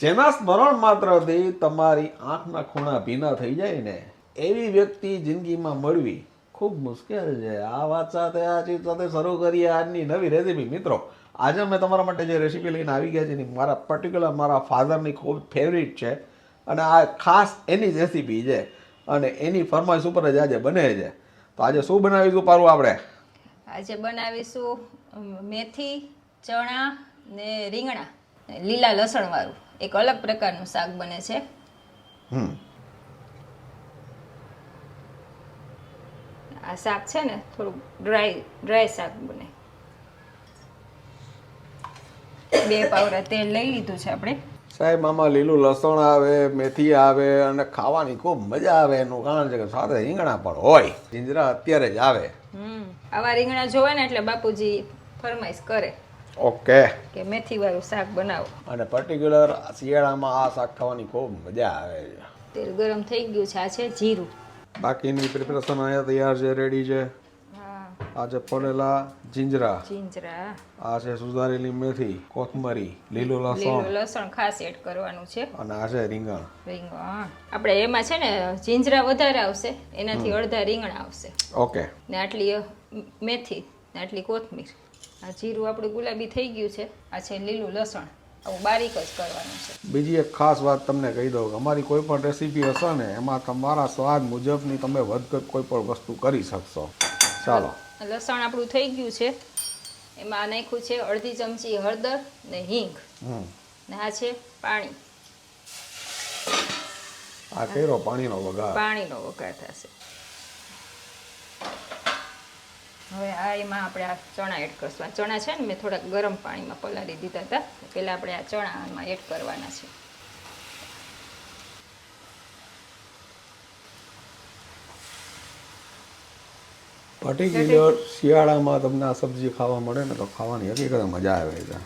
જેના સ્મરણ માત્રથી તમારી આંખના ખૂણા ભીના થઈ જાય ને એવી વ્યક્તિ જિંદગીમાં મળવી ખૂબ મુશ્કેલ છે. આ વાત સાથે આ ચીજ સાથે શરૂ કરીએ આજની નવી રેસીપી. મિત્રો, આજે મેં તમારા માટે જે રેસીપી લઈને આવી ગયા છે ને મારા પર્ટિક્યુલર મારા ફાધરની ખૂબ ફેવરિટ છે અને આ ખાસ એની જ રેસીપી છે અને એની ફરમાઈશ ઉપર જ આજે બને છે. તો આજે શું બનાવીશું પારું આપણે? આજે બનાવીશું મેથી, ચણા ને રીંગણા લીલા લસણ વાળું એક અલગ પ્રકારનું શાક બને છે. આ શાક છે ને થોડું ડ્રાય શાક બને. 2 પાવડા તેલ લઈ લીધું છે આપણે. સાહેબ, આમાં લીલું લસણ આવે, મેથી આવે અને ખાવાની ખૂબ મજા આવે. એનું કારણ છે કે સાથે રીંગણા પણ હોય. જીંજરા અત્યારે જ આવે. આવા રીંગણા જોવે ને એટલે બાપુજી ફરમાઈશ કરે ઓકે કે મેથી વાળું શાક બનાવો. અને પર્ટિક્યુલર શિયાળામાં આ શાક ખાવાની ખૂબ મજા આવે છે. તેલ ગરમ થઈ ગયું છે. આ છે જીરું. બાકીની પ્રિપરેશન અહીંયા તૈયાર છે, રેડી છે. આ છે પડેલા જીંજરા, આ છે સુધારેલી મેથી, કોથમરી, લીલું લસણ ખાસ એડ કરવાનું છે અને આ છે રીંગણ. આપણે એમાં છે ને જીંજરા વધારે આવશે, એનાથી અડધા રીંગણા આવશે. ઓકે. ને આટલી મેથી ને આટલી કોથમીર. આ જીરું આપણું ગુલાબી થઈ ગયું છે. આ છે લીલું લસણ. આવું બારીક જ કરવાનું છે. બીજી એક ખાસ વાત તમને કહી દઉં કે અમારી કોઈ પણ રેસીપી હશે ને એમાં તમારા સ્વાદ મુજબની તમે વધઘટ કોઈ પણ વસ્તુ કરી શકશો. ચાલો, લસણ આપણું થઈ ગયું છે. એમાં નાખ્યું છે અડધી ચમચી હળદર ને હિંગ ને આ છે પાણી. આ કર્યો પાણીનો વઘાર. પાણીનો વઘાર થશે. હવે આ એમાં આપણે આ ચણા એડ કરશું. આ ચણા છે ને મેં થોડાક ગરમ પાણીમાં પલાળી દીધા હતા. પહેલા આપણે આ ચણા આમાં એડ કરવાના છે. પર્ટિક્યુલર શિયાળામાં તમને આ સબ્જી ખાવા મળે ને તો ખાવાની હકીકત મજા આવે છે.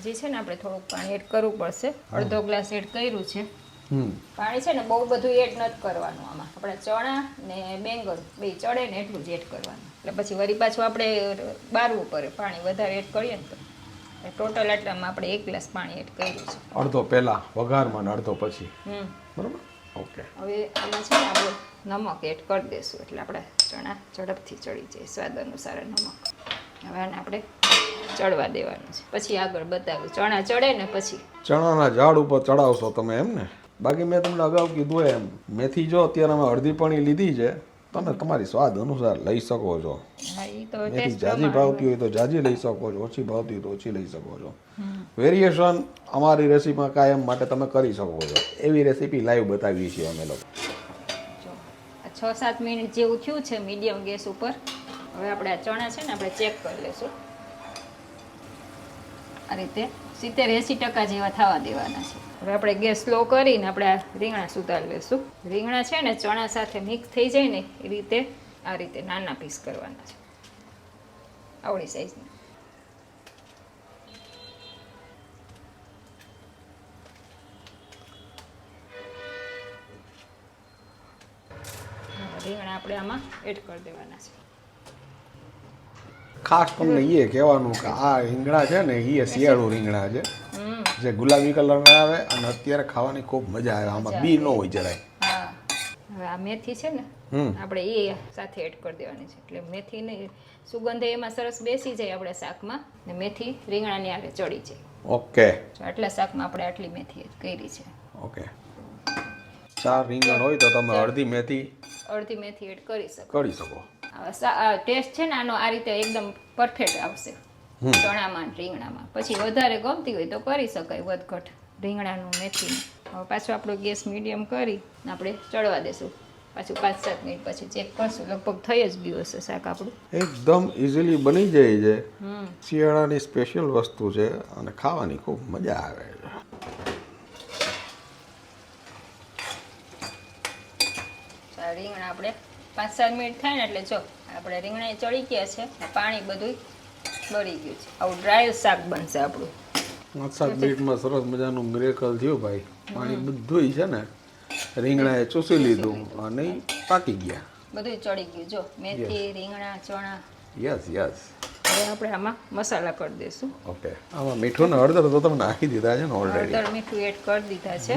હજી છે ને આપણે થોડુંક પાણી એડ કરવું પડશે. અડધો ગ્લાસ એડ કર્યું છે. પાણી છે ને બહુ બધું એડ નથી કરવાનું. આમાં આપણે ચણા ને બેંગણ બે ચડે ને એટલું જ એડ કરવાનું. એટલે પછી વળી પાછું આપણે બારવું પડે. પાણી વધારે એડ કરીએ ને તો ટોટલ આટલામાં આપણે 1 ગ્લાસ પાણી એડ કર્યું છે. અડધો પહેલા વઘારમાં ને અડધો પછી. બરાબર. ઓકે. હવે આમાં છે ને આપણે નમક એડ કરી દઈશું એટલે આપણે ચણા ઝડપથી ચડી જાય. સ્વાદ અનુસાર નમક. હવે આને આપણે ચડવા દેવાનું છે. પછી આગળ બતાવું. ચણા ચડે ને પછી ચણાના ઝાડ ઉપર ચડાવશો તમે એમ ને? બાકી મેં તમને અગાઉ કીધું એમ મેથી જો અત્યારે અમે અડધી પાણી લીધી છે, તમે તમારી સ્વાદ અનુસાર લઈ શકો છો. મેથી જાજી ભાવતી હોય તો જાજી લઈ શકો છો, ઓછી ભાવતી હોય તો ઓછી લઈ શકો છો. વેરિએશન અમારી રેસીપીમાં કાયમ માટે તમે કરી શકો છો. એવી રેસીપી લાઈવ બતાવીએ છીએ અમે લોકો. 6-7 મિનિટ જેવું થયું છે મીડિયમ ગેસ ઉપર. હવે આપણે આ ચણા છે ને આપણે ચેક કરી લઈશું. આ રીતે 70-80% જેવા થવા દેવાના છે. હવે આપણે ગેસ સ્લો કરીને આપણે આ રીંગણા સુધારી લઈશું. રીંગણા છે ને ચણા સાથે મિક્સ થઈ જાય ને એ રીતે આ રીતે નાના પીસ કરવાના છે. આવડી સાઈઝના. રીંગણા આપણે આમાં એડ કરી દેવાના છે. ખાસ તમને એ કહેવાનું કે આ રીંગણા છે ને એ શિયાળુ રીંગણા છે જે ગુલાબી કલરના આવે અને અત્યારે ખાવાની ખૂબ મજા આવે. આમાં બી ન હોય જરાય. હા. હવે આ મેથી છે ને આપણે એ સાથે એડ કરી દેવાની છે એટલે મેથીની સુગંધ એમાં સરસ બેસી જાય આપણે શાકમાં ને મેથી રીંગણાની આરે ચડી જાય. ઓકે. આટલા શાકમાં આપણે આટલી મેથી કરી છે. ઓકે. 4 રીંગણ હોય તો તમે અડધી મેથી એડ કરી શકો. ટેસ્ટ છે ને આનો આ રીતે એકદમ પરફેક્ટ આવશે ચણામાં રીંગણામાં. પછી વધારે ગમતી હોય તો કરી શકાય વધઘટ રીંગણાનું મેથીનું. હવે પાછું આપણો ગેસ મીડિયમ કરી આપણે ચડવા દેશું. પાછું 5-7 મિનિટ પછી ચેક કરશું. લગભગ થઈ જ ગયું હશે શાક આપણું. એકદમ ઇઝીલી બની જાય છે. શિયાળાની સ્પેશિયલ વસ્તુ છે અને ખાવાની ખૂબ મજા આવે છે. રીંગણા આપણે 5-7 મિનિટ થાય ને એટલે જો આપણે રીંગણા ચડી ગયા છે. પાણી બધું બળી ગયું છે. આવું ડ્રાય શાક બનશે આપણું. 5-7 મિનિટમાં સરસ મજાનું મિરેકલ થયું ભાઈ. પાણી બધું છે ને રીંગણાએ ચૂસી લીધું અને પાકી ગયા. બધું ચડી ગયું જો મેથી રીંગણા ચણા. યસ. હવે આપણે આમાં મસાલા કરી દઈશું. ઓકે, આમાં મીઠું ને હળદર તો તમે નાખી દીધા છે ને ઓલરેડી. હળદર મીઠું એડ કરી દીધા છે.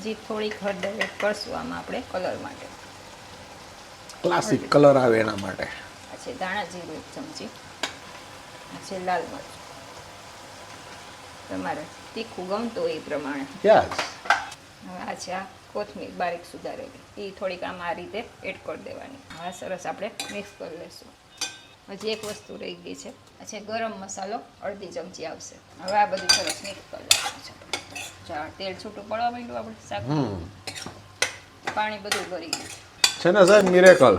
હજી થોડીક હળદર એડ કરશું આમાં આપણે કલર માટે. ક્લાસિક કલર આવે એના માટે. આ છે ધાણા જીરું 1 ચમચી. આ છે લાલ મરચ. તમારે તીખું ગમતું હોય એ પ્રમાણે. યસ. હવે આ છે આ કોથમીર બારીક સુધારેલી, એ થોડીક આમાં આ રીતે એડ કરી દેવાની. હવે સરસ આપણે મિક્સ કરી લઈશું. હજી એક વસ્તુ રહી ગઈ છે, આ છે ગરમ મસાલો 1/2 ચમચી આવશે. હવે આ બધું સરસ મિક્સ કરી લેવાનું છે. ચાલ તેલ છૂટું પડવા માંડ્યું આપણે શાક. પાણી બધું ભરી ગયું છે ને સાહેબ મિરેકલ.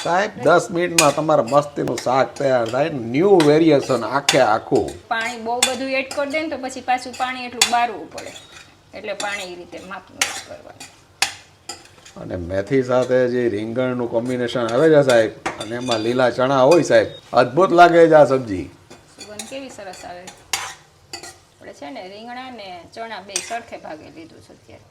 સાહેબ 10 મિનિટમાં તમારા મસ્તીનું શાક તૈયાર થાય. ન્યૂ વેરિએશન આખું. પાણી બહુ બધું એડ કરી દે ને તો પછી પાછું પાણી એટલું બારવું પડે, એટલે પાણી એ રીતે માપનું એડ કરવાનું. અને મેથી સાથે જે રીંગણનું કોમ્બિનેશન આવે છે સાહેબ, અને એમાં લીલા ચણા હોય સાહેબ, અદ્ભુત લાગે છે આ સબ્જી. સુગંધ કેવી સરસ આવે. આપણે છે ને રીંગણા ને ચણા બે સરખે ભાગે લીધું છે અત્યારે.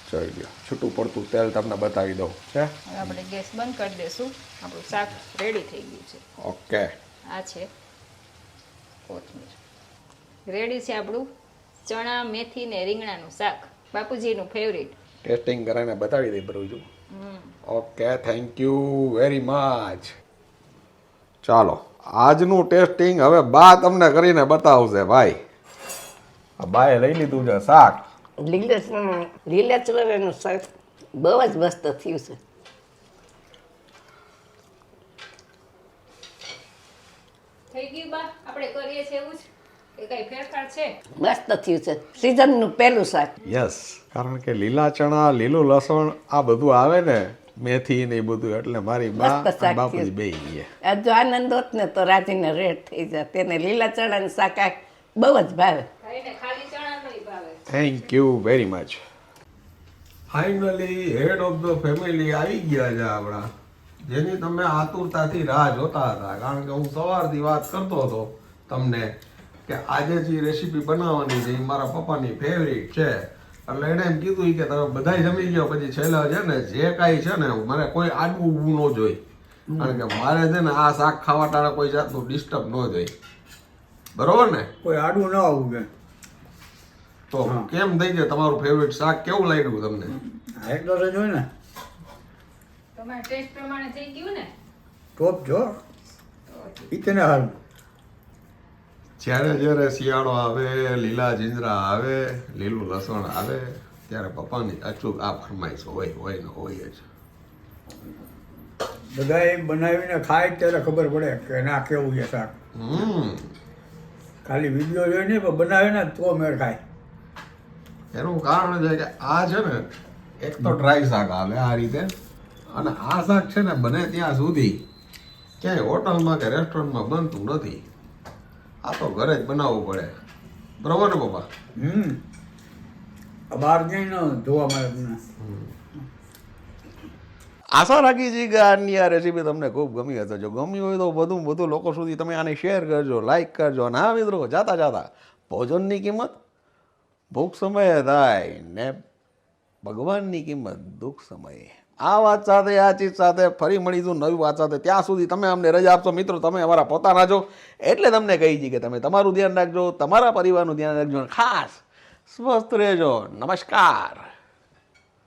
જોઈ લો, છૂટું પડતું તેલ તમને બતાવી દઉં છે. હવે આપણે ગેસ બંધ કરી દઈશું. આપણું શાક રેડી થઈ ગયું છે. ઓકે, આ છે કોથમીર. રેડી છે આપણું ચણા મેથી ને રીંગણાનું શાક, બાપુજીનું ફેવરિટ. ટેસ્ટિંગ કરીને બતાવી દઈ બરોબર. Okay, thank you very much. ચાલો, આજનું ટેસ્ટિંગ હવે બા તમને કરીને બતાવશે ભાઈ. આ બાએ લઈ લીધું છે શાક. લીલા ચણાનું શાક બહુ જ મસ્ત થયું છે. થઈ ગયું બા? આપણે કરીએ છીએ એવું જ કે કઈ ફેરફાર છે? મસ્ત થયું છે. સિઝનનું પહેલું શાક. યસ, કારણ કે લીલા ચણા, લીલું લસણ આ બધું આવે ને, મેથી ને એ બધું, એટલે મારી બા મસ્ત શાક અને બાપુજી થયું. બે ગયા. આ જો આનંદ હોત ને તો રાજીને રેડ થઈ જાય. તેને લીલા ચણાનું શાક આ બહુ જ ભાવે. ખાઈને ખાલી ચણા નહીં ભાવે. Thank you very much. Finally head of the family આવી ગયા છે આપણા, જેની તમે આતુરતાથી રાહ જોતા હતા. કારણ કે હું સવારથી વાત કરતો હતો તમને કે આજે જે રેસીપી બનાવવાની છે એ મારા પપ્પાની ફેવરિટ છે. એટલે એણે એમ કીધું કે તમે બધાય જમી ગયો પછી છેલ્લે છે ને જે કાંઈ છે ને મને કોઈ આડવું ઊભું ન જોઈ. કારણ કે મારે છે ને આ શાક ખાવા ટાળે કોઈ જાતનું ડિસ્ટર્બ ન જોઈ. બરોબર ને? કોઈ આડું ન આવવું કે તો કેમ થઈ ગયું તમારું ફેવરિટ શાક? કેવું લાગ્યું તમને? એક તો જ હોય ને તમારા ટેસ્ટ પ્રમાણે થઈ ગયું ને? ટોપ જો ઈ તને હારું. જ્યારે જ્યારે શિયાળો આવે, લીલા જીંજરા આવે, લીલું લસણ આવે, ત્યારે પપ્પાની અચૂક આ ફરમાઈશ હોય ને હોય જ. બધા એ બનાવીને ખાય ત્યારે ખબર પડે કે ના કેવું છે શાક. ખાલી વિડીયો જોઈને પણ બનાવે ને તો મેળ ખાય. એનું કારણ છે કે આ છે ને એક તો ડ્રાય શાક આવે આ રીતે, અને આ શાક છે ને બને ત્યાં સુધી ક્યાંય હોટલમાં કે રેસ્ટોરન્ટમાં બનતું નથી. આ તો ઘરે જ બનાવવું પડે. બરોબર ને પપ્પા? આ બહાર જઈને જોવા મળે તમને. આશા રાખી છે કે આજની આ રેસીપી તમને ખૂબ ગમી હશે. જો ગમી હોય તો વધુ લોકો સુધી તમે આને શેર કરજો, લાઈક કરજો. અને હા મિત્રો, જાતા ભોજનની કિંમત ભૂખ સમયે થાય ને ભગવાનની કિંમત દુઃખ સમયે. આ વાત સાથે, આ ચીજ સાથે ફરી મળીશું નવી વાત સાથે. ત્યાં સુધી તમે અમને રજા આપશો મિત્રો. તમે અમારા પોતાના છો એટલે તમને કહી છીએ કે તમે તમારું ધ્યાન રાખજો, તમારા પરિવારનું ધ્યાન રાખજો, અને ખાસ સ્વસ્થ રહેજો. નમસ્કાર.